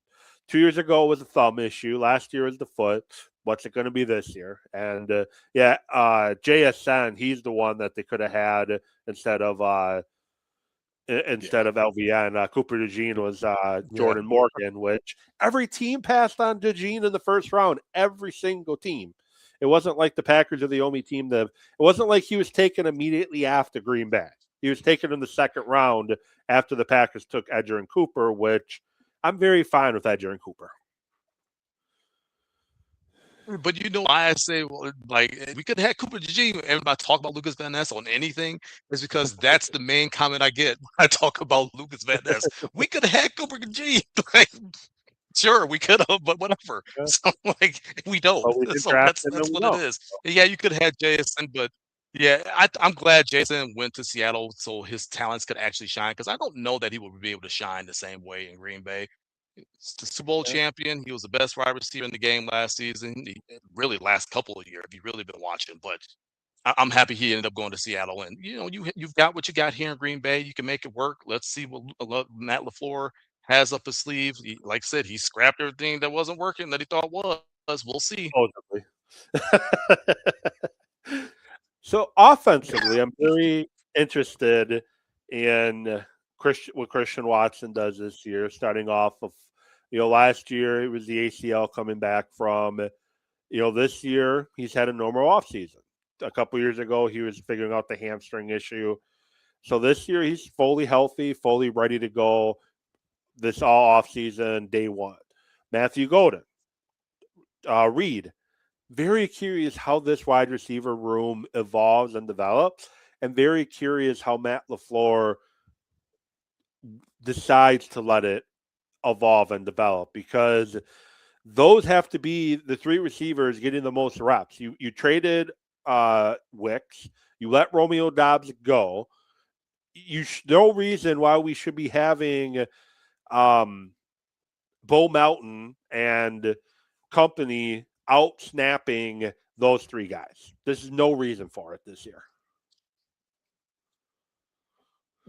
2 years ago was a thumb issue. Last year was the foot. What's it going to be this year? And JSN, he's the one that they could have had instead of LVN. Cooper DeJean was Jordan Morgan, which every team passed on DeJean in the first round. Every single team. It wasn't like the Packers are the only team it wasn't like he was taken immediately after Green Bay. He was taken in the second round after the Packers took Edgerrin Cooper, which I'm very fine with Edgerrin Cooper. But you know why I say, well, like, we could have had Cooper DG. Everybody talk about Lucas Van Ness on anything is because that's the main comment I get when I talk about Lucas Van Ness. We could have had Cooper DG. Like, sure, we could have, but whatever. Yeah. So, like, we don't. But we did So draft that's him and we what it don't. is. Yeah, you could have had Jason, but yeah, I'm glad Jason went to Seattle so his talents could actually shine because I don't know that he would be able to shine the same way in Green Bay. He's the Super Bowl Yeah. champion. He was the best wide receiver in the game last season. Really, last couple of years, if you've really been watching. But I'm happy he ended up going to Seattle. And you've got what you got here in Green Bay. You can make it work. Let's see what Matt LaFleur has up his sleeve. Like I said, he scrapped everything that wasn't working that he thought was. We'll see. Supposedly. So offensively, I'm very interested in what Christian Watson does this year. Starting off of, last year it was the ACL coming back from. This year he's had a normal offseason. A couple years ago he was figuring out the hamstring issue. So this year he's fully healthy, fully ready to go. This all offseason, day one. Matthew Golden, Reed. Very curious how this wide receiver room evolves and develops, and very curious how Matt LaFleur decides to let it evolve and develop, because those have to be the three receivers getting the most reps. You traded Wicks, you let Romeo Doubs go. No reason why we should be having Bo Melton and company out snapping those three guys. There's no reason for it this year.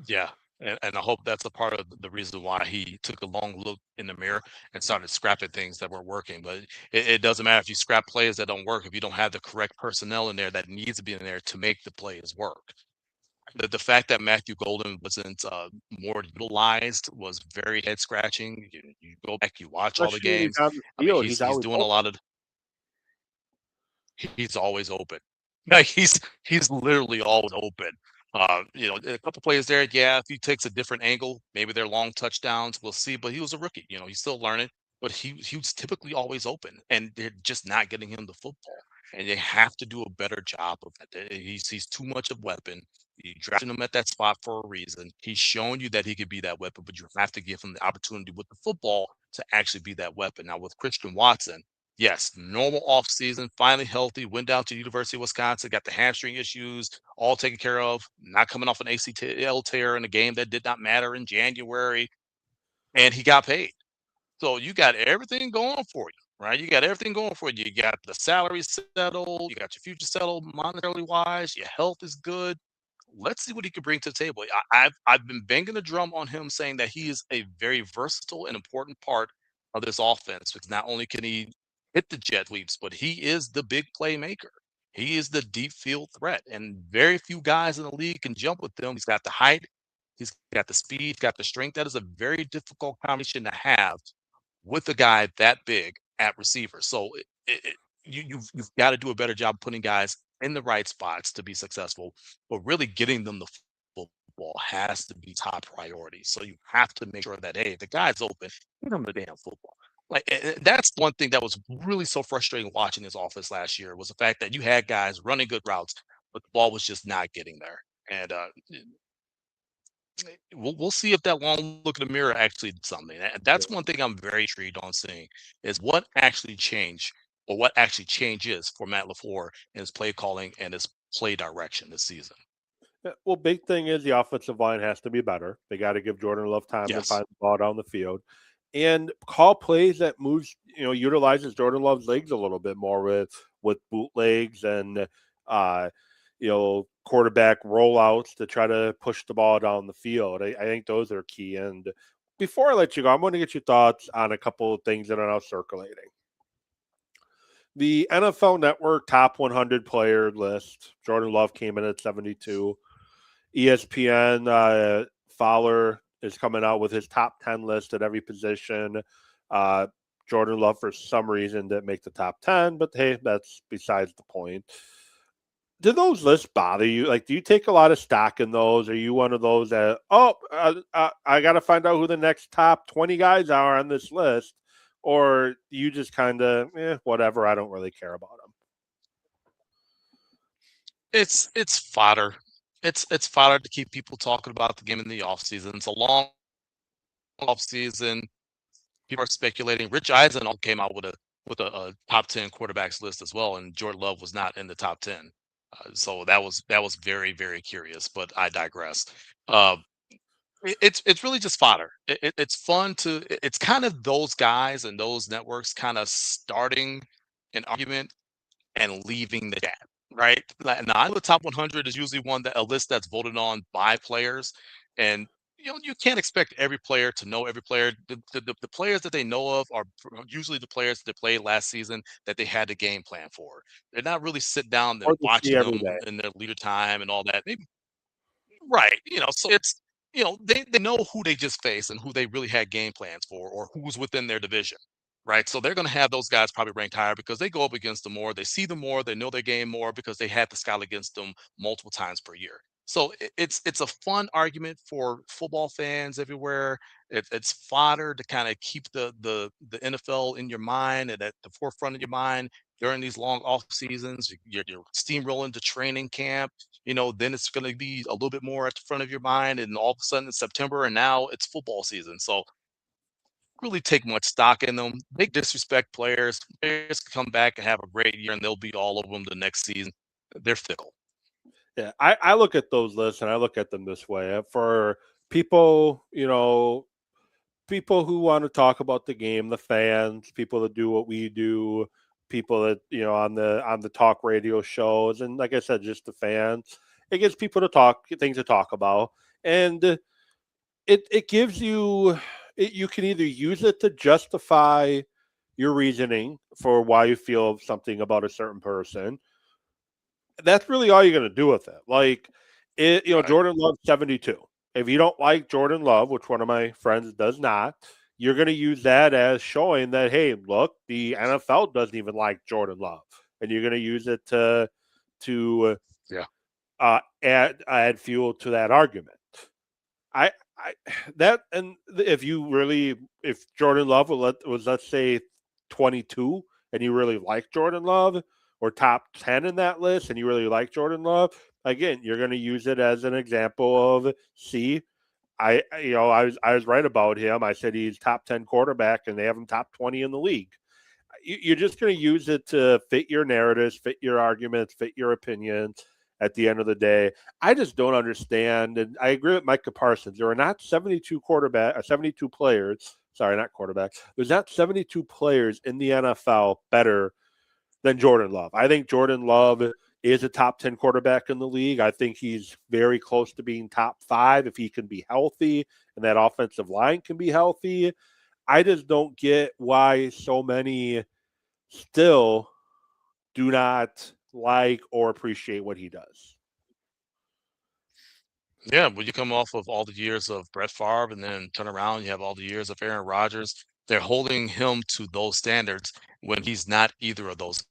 Yeah. And I hope that's a part of the reason why he took a long look in the mirror and started scrapping things that weren't working. But it doesn't matter if you scrap plays that don't work if you don't have the correct personnel in there that needs to be in there to make the plays work. The fact that Matthew Golden wasn't more utilized was very head scratching. You go back, you watch all the Especially when he's games. on the I mean, field, he's he's he's always doing a open. lot of. He's always open. Like he's literally always open. A couple plays there. Yeah, if he takes a different angle, maybe they're long touchdowns. We'll see. But he was a rookie. He's still learning. But he was typically always open, and they're just not getting him the football. And they have to do a better job of that. He's too much of a weapon. You drafted him at that spot for a reason. He's shown you that he could be that weapon, but you have to give him the opportunity with the football to actually be that weapon. Now with Christian Watson, yes, normal off season, finally healthy, went down to the University of Wisconsin, got the hamstring issues all taken care of, not coming off an ACL tear in a game that did not matter in January, and he got paid. So you got everything going for you, right? You got everything going for you. You got the salary settled, you got your future settled monetarily wise, your health is good. Let's see what he can bring to the table. I've been banging the drum on him saying that he is a very versatile and important part of this offense because not only can he hit the jet sweeps, but he is the big playmaker. He is the deep field threat, and very few guys in the league can jump with him. He's got the height, he's got the speed, he's got the strength. That is a very difficult combination to have with a guy that big at receiver. So you've got to do a better job putting guys in the right spots to be successful, but really getting them the football has to be top priority. So you have to make sure that, hey, if the guy's open, give him the damn football. Like that's one thing that was really so frustrating watching this offense last year was the fact that you had guys running good routes, but the ball was just not getting there. And we'll see if that long look in the mirror actually did something. And that's one thing I'm very intrigued on seeing is what actually changed or what actually changes for Matt LaFleur in his play calling and his play direction this season. Well, big thing is the offensive line has to be better. They got to give Jordan Love time to Yes. find the ball down the field and call plays that moves, utilizes Jordan Love's legs a little bit more with bootlegs and, quarterback rollouts to try to push the ball down the field. I think those are key. And before I let you go, I'm going to get your thoughts on a couple of things that are now circulating. The NFL Network top 100 player list, Jordan Love came in at 72. ESPN Fowler is coming out with his top 10 list at every position. Jordan Love, for some reason, didn't make the top 10, but hey, that's besides the point. do those lists bother you? Like, do you take a lot of stock in those? Are you one of those that, I got to find out who the next top 20 guys are on this list? Or you just kind of, whatever, I don't really care about them? It's fodder. It's fodder to keep people talking about the game in the offseason. It's a long offseason. People are speculating. Rich Eisen came out with a top 10 quarterbacks list as well, and Jordan Love was not in the top 10. So that was very, very curious. But I digress. Uh, it's really just fodder. It's fun to. It's kind of those guys and those networks kind of starting an argument and leaving the chat, right? Now, I know the top 100 is usually a list that's voted on by players, and you can't expect every player to know every player. The players that they know of are usually the players that played last season that they had the game plan for. They're not really sit down and Or to see watching every them day. in their leader time and all that. Right. So it's, they know who they just faced and who they really had game plans for or who's within their division. Right. So they're going to have those guys probably ranked higher because they go up against them more. They see them more. They know their game more because they had to scout against them multiple times per year. So it's a fun argument for football fans everywhere. It's fodder to kind of keep the NFL in your mind and at the forefront of your mind during these long off seasons. You're steamrolling to training camp. Then it's going to be a little bit more at the front of your mind, and all of a sudden it's September, and now it's football season. So really take much stock in them. They disrespect players. Players can come back and have a great year, and they'll be all of them the next season. They're fickle. Yeah, I look at those lists and I look at them this way. For people, people who want to talk about the game, the fans, people that do what we do, people that on the talk radio shows, and like I said, just the fans. It gives people things to talk about, and it gives you you can either use it to justify your reasoning for why you feel something about a certain person. That's really all you're going to do with it. Like, Right. Jordan Love 72. If you don't like Jordan Love, which one of my friends does not, you're going to use that as showing that, hey, look, the NFL doesn't even like Jordan Love, and you're going to use it to Yeah. add fuel to that argument. I that and if Jordan Love was let's say 22 and you really like Jordan Love or top 10 in that list and you really like Jordan Love, again, you're going to use it as an example of, see, I was right about him. I said he's top 10 quarterback and they have him top 20 in the league. You're just going to use it to fit your narratives, fit your arguments, fit your opinions. At the end of the day, I just don't understand, and I agree with Micah Parsons. There are not 72 players. Sorry, not quarterbacks. There's not 72 players in the NFL better than Jordan Love. I think Jordan Love is a top 10 quarterback in the league. I think he's very close to being top 5 if he can be healthy and that offensive line can be healthy. I just don't get why so many still do not like or appreciate what he does. Yeah. When you come off of all the years of Brett Favre and then turn around, you have all the years of Aaron Rodgers. They're holding him to those standards when he's not either of those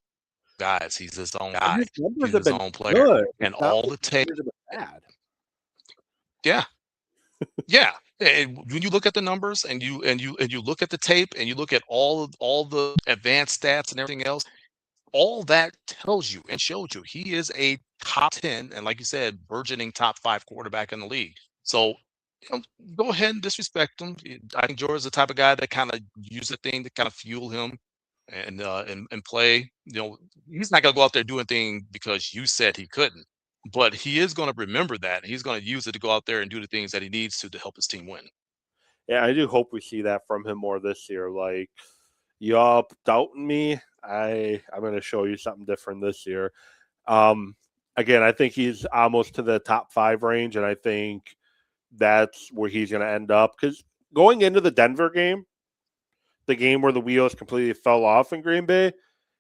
guys. He's his own And guy. his numbers He's have his been own player. good. And It's not all like the his tape. numbers have been bad. Yeah. Yeah. And when you look at the numbers and you look at the tape and you look at all the advanced stats and everything else, all that tells you and shows you he is a top 10 and, like you said, burgeoning top 5 quarterback in the league. So, you know, go ahead and disrespect him. I think Jordan's the type of guy that kind of use the thing to kind of fuel him and play. He's not gonna go out there doing anything because you said he couldn't, but he is gonna remember that. And he's gonna use it to go out there and do the things that he needs to help his team win. Yeah, I do hope we see that from him more this year. Like, y'all doubting me, I'm going to show you something different this year. Um, Again, I think he's almost to the top 5 range, and I think that's where he's going to end up. Because going into the Denver game, the game where the wheels completely fell off in Green Bay,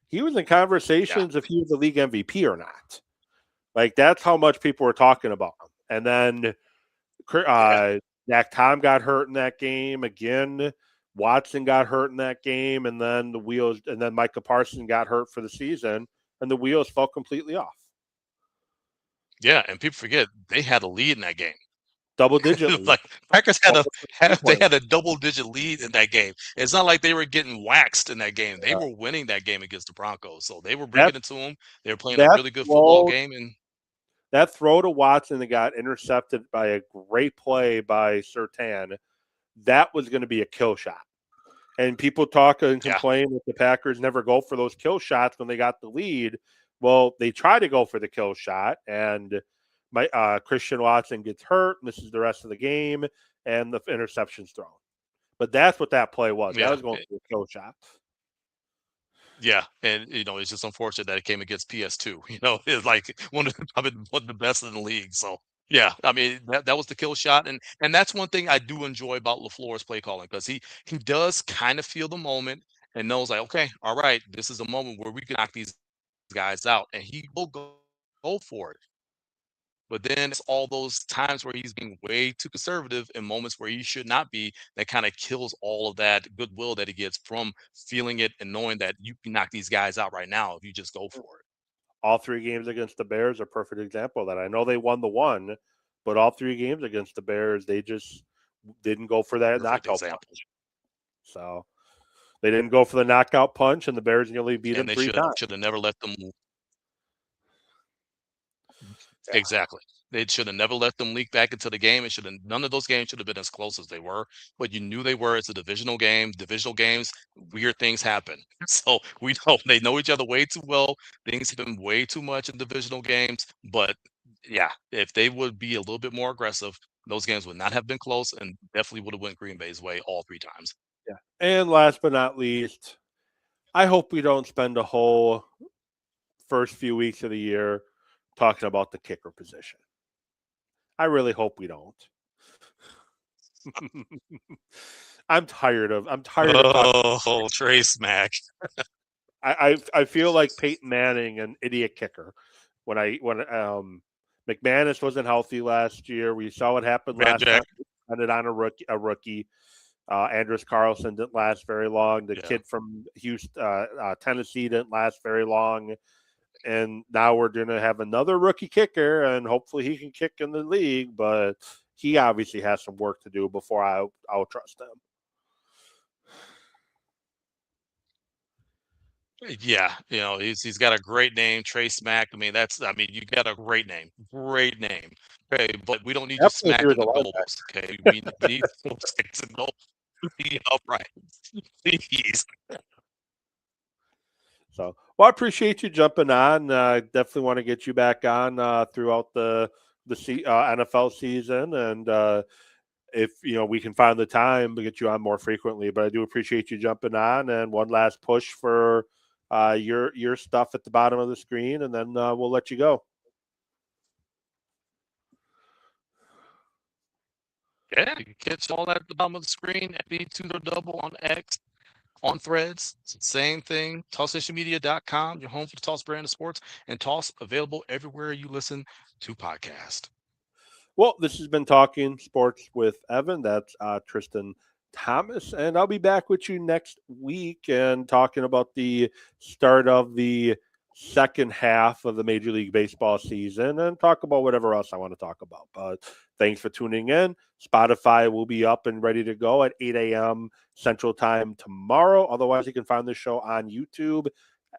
he was in Yeah, conversations if he was the league MVP or not. Like, that's how much people were talking about him. And then yeah. Zach Tom got hurt in that game again. Watson got hurt in that game, and then Micah Parsons got hurt for the season, and the wheels fell completely off. Yeah, and people forget they had a lead in that game. Double-digit lead. Like Packers had Almost 15 they points. had a double-digit lead in that game. It's not like they were getting waxed in that game. They Yeah. were winning that game against the Broncos, so they were That bringing it to them. They were playing a that really good football throw game, and that throw to Watson that got intercepted by a great play by Surtain, that was going to be a kill shot. And people talk and yeah, complain that the Packers never go for those kill shots when they got the lead. Well, they try to go for the kill shot, and Christian Watson gets hurt, misses the rest of the game, and the interception's thrown. But that's what that play was. That yeah. was going for a kill shot. Yeah, and it's just unfortunate that it came against PS2. It's like one of the best in the league. So yeah, I mean that was the kill shot, and that's one thing I do enjoy about LaFleur's play calling, because he does kind of feel the moment and knows, like, okay, all right, this is a moment where we can knock these guys out, and he will go for it. But then it's all those times where he's being way too conservative in moments where he should not be, that kind of kills all of that goodwill that he gets from feeling it and knowing that you can knock these guys out right now if you just go for it. All 3 games against the Bears are a perfect example of that. I know they won the one, but all 3 games against the Bears, they just didn't go for that Perfect knockout example. punch. So they didn't go for the knockout punch, and the Bears nearly beat them And they 3 should have times. never let them. Yeah. Exactly. They should have never let them leak back into the game. It should have None of those games should have been as close as they were. But you knew they were. It's a divisional game. Divisional games, weird things happen. So we know they know each other way too well. Things happen way too much in divisional games. But yeah, if they would be a little bit more aggressive, those games would not have been close and definitely would have went Green Bay's way all 3 times. Yeah. And last but not least, I hope we don't spend a whole first few weeks of the year talking about the kicker position. I really hope we don't. I'm tired of talking. Oh, Trace Mack. I feel like Peyton Manning, an idiot kicker. When McManus wasn't healthy last year, we saw what happened Van last time. Jack. Ended on a rookie. Andrews Carlson didn't last very long. The Yeah. kid from Houston, Tennessee didn't last very long. And now we're going to have another rookie kicker, and hopefully he can kick in the league. But he obviously has some work to do before I'll trust him. Yeah, he's got a great name, Trace Mack. I mean, you got a great name. Okay, but we don't need you Definitely if he was smacking a the linebacker. goals. Okay, we need those sticks to go be upright, please. So, well, I appreciate you jumping on. Definitely want to get you back on throughout the NFL season, and if we can find the time to get you on more frequently. But I do appreciate you jumping on. And one last push for your stuff at the bottom of the screen, and then we'll let you go. Yeah, you can catch all that at the bottom of the screen. FB2 double on X, on Threads. It's the same thing. TossSocialMedia.com, your home for the Toss brand of sports, and Toss available everywhere you listen to podcasts. Well, this has been Talking Sports with Evan. That's Tristain Thomas. And I'll be back with you next week and talking about the start of the second half of the Major League Baseball season and talk about whatever else I want to talk about. But thanks for tuning in. Spotify will be up and ready to go at 8 a.m. Central Time tomorrow. Otherwise, you can find the show on YouTube,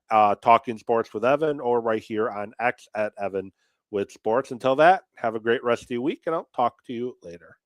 Talking Sports with Evan, or right here on X at Evan with Sports. Until that, have a great rest of your week, and I'll talk to you later.